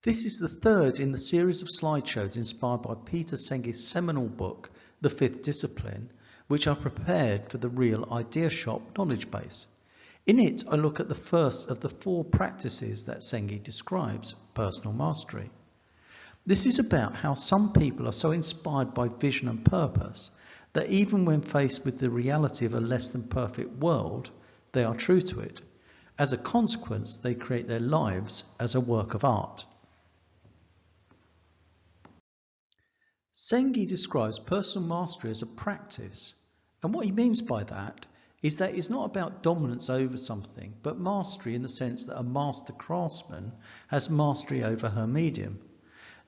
This is the third in the series of slideshows inspired by Peter Senge's seminal book, The Fifth Discipline, which I prepared for the Real Idea Shop knowledge base. In it, I look at the first of the 4 practices that Senge describes, personal mastery. This is about how some people are so inspired by vision and purpose that even when faced with the reality of a less than perfect world, they are true to it. As a consequence, they create their lives as a work of art. Senge describes personal mastery as a practice, and what he means by that is that it's not about dominance over something, but mastery in the sense that a master craftsman has mastery over her medium.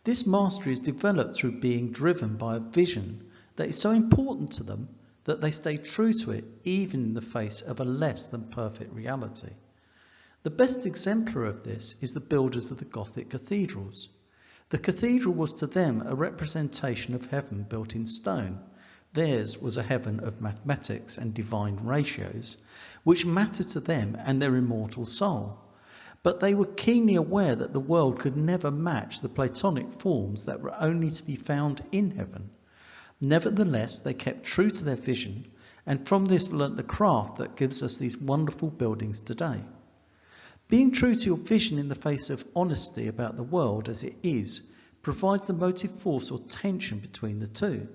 This mastery is developed through being driven by a vision that is so important to them that they stay true to it even in the face of a less than perfect reality. The best exemplar of this is the builders of the Gothic cathedrals. The cathedral was to them a representation of heaven built in stone. Theirs was a heaven of mathematics and divine ratios, which mattered to them and their immortal soul. But they were keenly aware that the world could never match the Platonic forms that were only to be found in heaven. Nevertheless, they kept true to their vision, and from this learnt the craft that gives us these wonderful buildings today. Being true to your vision in the face of honesty about the world as it is provides the motive force or tension between the two.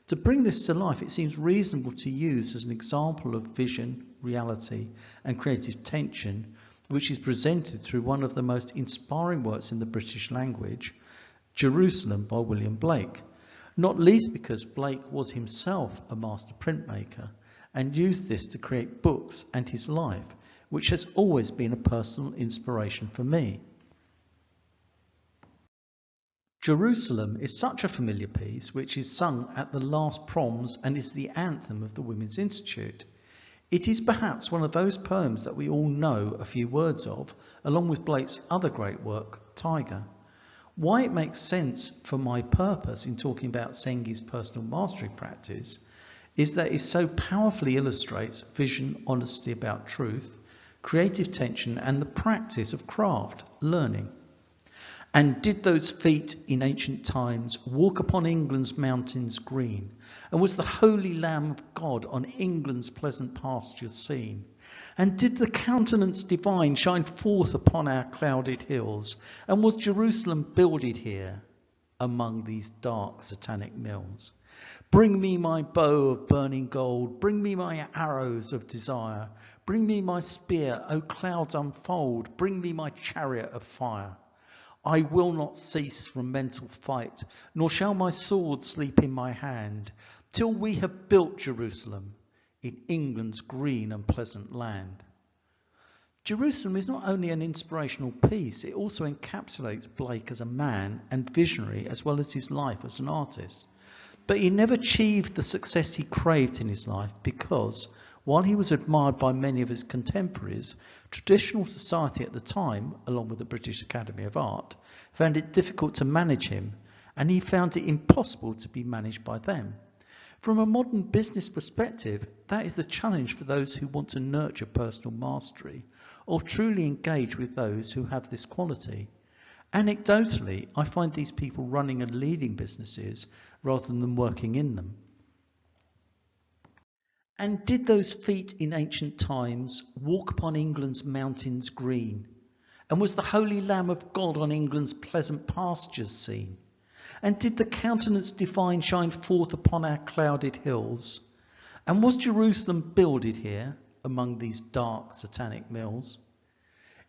To bring this to life, it seems reasonable to use as an example of vision, reality, and creative tension, which is presented through one of the most inspiring works in the British language, Jerusalem by William Blake, not least because Blake was himself a master printmaker and used this to create books and his life, which has always been a personal inspiration for me. Jerusalem is such a familiar piece which is sung at the last proms and is the anthem of the Women's Institute. It is perhaps one of those poems that we all know a few words of, along with Blake's other great work, Tiger. Why it makes sense for my purpose in talking about Senge's personal mastery practice is that it so powerfully illustrates vision, honesty about truth, creative tension, and the practice of craft, learning. And did those feet in ancient times walk upon England's mountains green? And was the holy Lamb of God on England's pleasant pastures seen? And did the countenance divine shine forth upon our clouded hills? And was Jerusalem builded here among these dark satanic mills? Bring me my bow of burning gold, bring me my arrows of desire, bring me my spear, O clouds unfold, bring me my chariot of fire. I will not cease from mental fight, nor shall my sword sleep in my hand, till we have built Jerusalem in England's green and pleasant land. Jerusalem is not only an inspirational piece, it also encapsulates Blake as a man and visionary as well as his life as an artist. But he never achieved the success he craved in his life because, while he was admired by many of his contemporaries, traditional society at the time, along with the British Academy of Art, found it difficult to manage him, and he found it impossible to be managed by them. From a modern business perspective, that is the challenge for those who want to nurture personal mastery or truly engage with those who have this quality. Anecdotally, I find these people running and leading businesses rather than working in them. And did those feet in ancient times walk upon England's mountains green? And was the holy Lamb of God on England's pleasant pastures seen? And did the countenance divine shine forth upon our clouded hills? And was Jerusalem builded here among these dark satanic mills?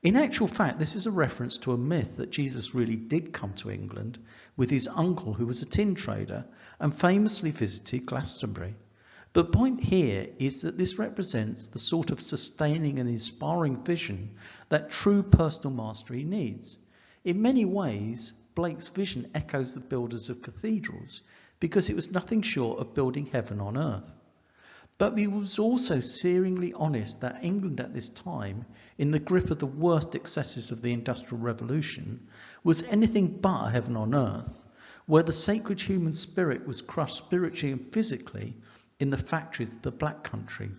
In actual fact, this is a reference to a myth that Jesus really did come to England with his uncle, who was a tin trader and famously visited Glastonbury. The point here is that this represents the sort of sustaining and inspiring vision that true personal mastery needs. In many ways, Blake's vision echoes the builders of cathedrals because it was nothing short of building heaven on earth. But he was also searingly honest that England at this time, in the grip of the worst excesses of the Industrial Revolution, was anything but a heaven on earth, where the sacred human spirit was crushed spiritually and physically in the factories of the Black Country,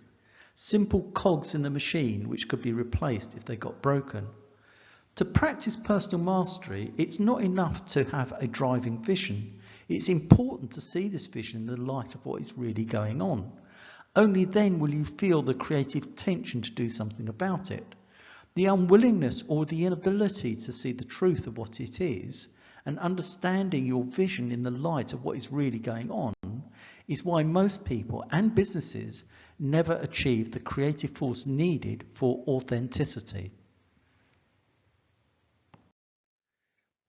simple cogs in the machine which could be replaced if they got broken. To practice personal mastery, it's not enough to have a driving vision. It's important to see this vision in the light of what is really going on. Only then will you feel the creative tension to do something about it. The unwillingness or the inability to see the truth of what it is and understanding your vision in the light of what is really going on is why most people and businesses never achieve the creative force needed for authenticity.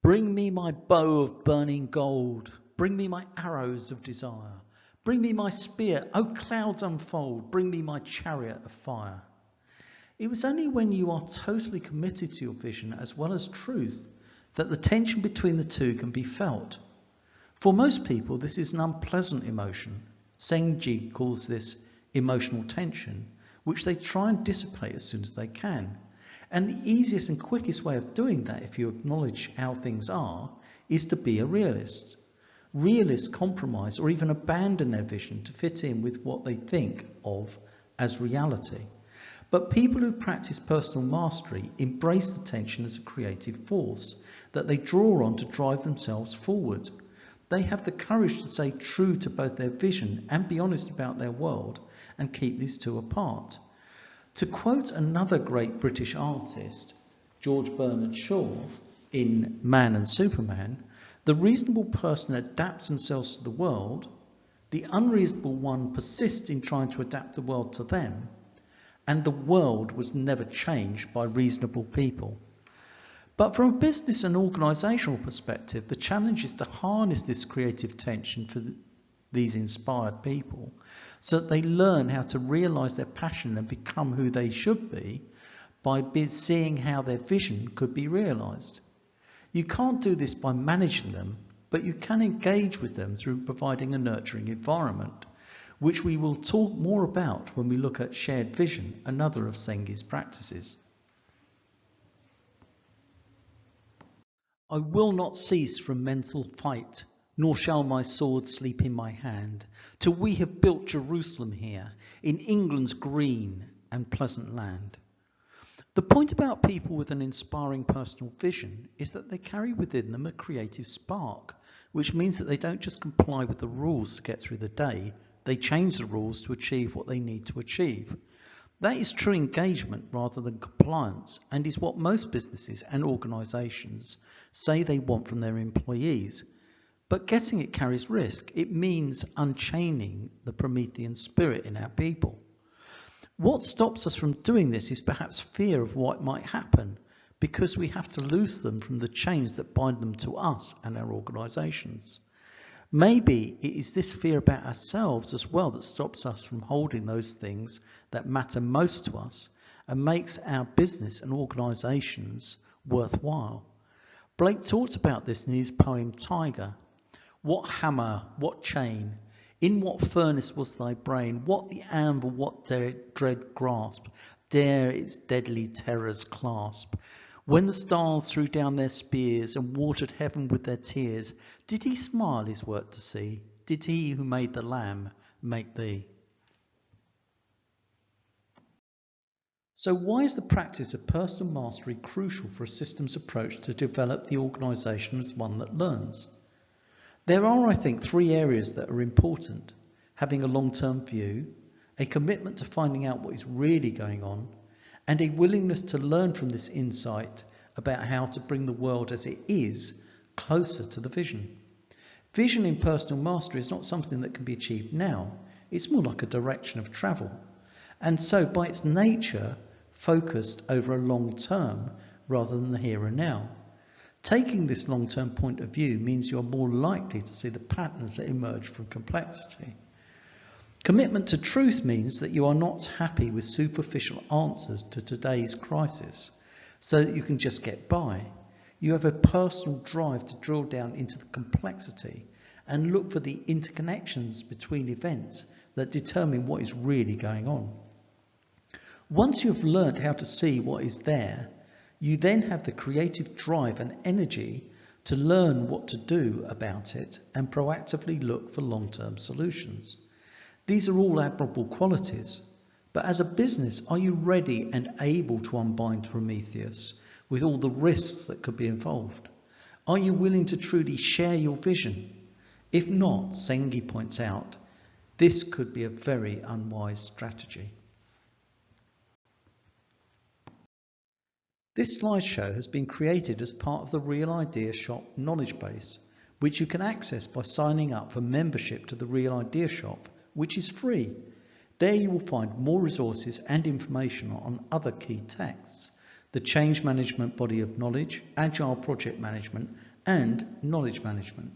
Bring me my bow of burning gold. Bring me my arrows of desire. Bring me my spear, O clouds unfold. Bring me my chariot of fire. It was only when you are totally committed to your vision as well as truth that the tension between the two can be felt. For most people, this is an unpleasant emotion. Senge calls this emotional tension, which they try and dissipate as soon as they can. And the easiest and quickest way of doing that, if you acknowledge how things are, is to be a realist. Realists compromise or even abandon their vision to fit in with what they think of as reality. But people who practice personal mastery embrace the tension as a creative force that they draw on to drive themselves forward. They have the courage to stay true to both their vision and be honest about their world and keep these two apart. To quote another great British artist, George Bernard Shaw, in Man and Superman, the reasonable person adapts themselves to the world, the unreasonable one persists in trying to adapt the world to them, and the world was never changed by reasonable people. But from a business and organisational perspective, the challenge is to harness this creative tension for these inspired people so that they learn how to realise their passion and become who they should be by seeing how their vision could be realised. You can't do this by managing them, but you can engage with them through providing a nurturing environment, which we will talk more about when we look at shared vision, another of Senge's practices. I will not cease from mental fight, nor shall my sword sleep in my hand, till we have built Jerusalem here, in England's green and pleasant land. The point about people with an inspiring personal vision is that they carry within them a creative spark, which means that they don't just comply with the rules to get through the day, they change the rules to achieve what they need to achieve. That is true engagement rather than compliance, and is what most businesses and organisations say they want from their employees. But getting it carries risk. It means unchaining the Promethean spirit in our people. What stops us from doing this is perhaps fear of what might happen, because we have to loose them from the chains that bind them to us and our organisations. Maybe it is this fear about ourselves as well that stops us from holding those things that matter most to us and makes our business and organisations worthwhile. Blake talked about this in his poem Tiger. What hammer, what chain? In what furnace was thy brain? What the anvil, what dread grasp? Dare its deadly terrors clasp? When the stars threw down their spears and watered heaven with their tears, did he smile his work to see? Did he who made the lamb make thee? So why is the practice of personal mastery crucial for a systems approach to develop the organisation as one that learns? There are, I think, three areas that are important: having a long-term view, a commitment to finding out what is really going on, and a willingness to learn from this insight about how to bring the world as it is closer to the vision. Vision in personal mastery is not something that can be achieved now. It's more like a direction of travel. And so by its nature, focused over a long term rather than the here and now. Taking this long-term point of view means you're more likely to see the patterns that emerge from complexity. Commitment to truth means that you are not happy with superficial answers to today's crisis so that you can just get by. You have a personal drive to drill down into the complexity and look for the interconnections between events that determine what is really going on. Once you have learned how to see what is there, you then have the creative drive and energy to learn what to do about it and proactively look for long-term solutions. These are all admirable qualities, but as a business, are you ready and able to unbind Prometheus with all the risks that could be involved? Are you willing to truly share your vision? If not, Senge points out, this could be a very unwise strategy. This slideshow has been created as part of the Real Idea Shop knowledge base, which you can access by signing up for membership to the Real Idea Shop, which is free. There you will find more resources and information on other key texts, the change management body of knowledge, agile project management, and knowledge management.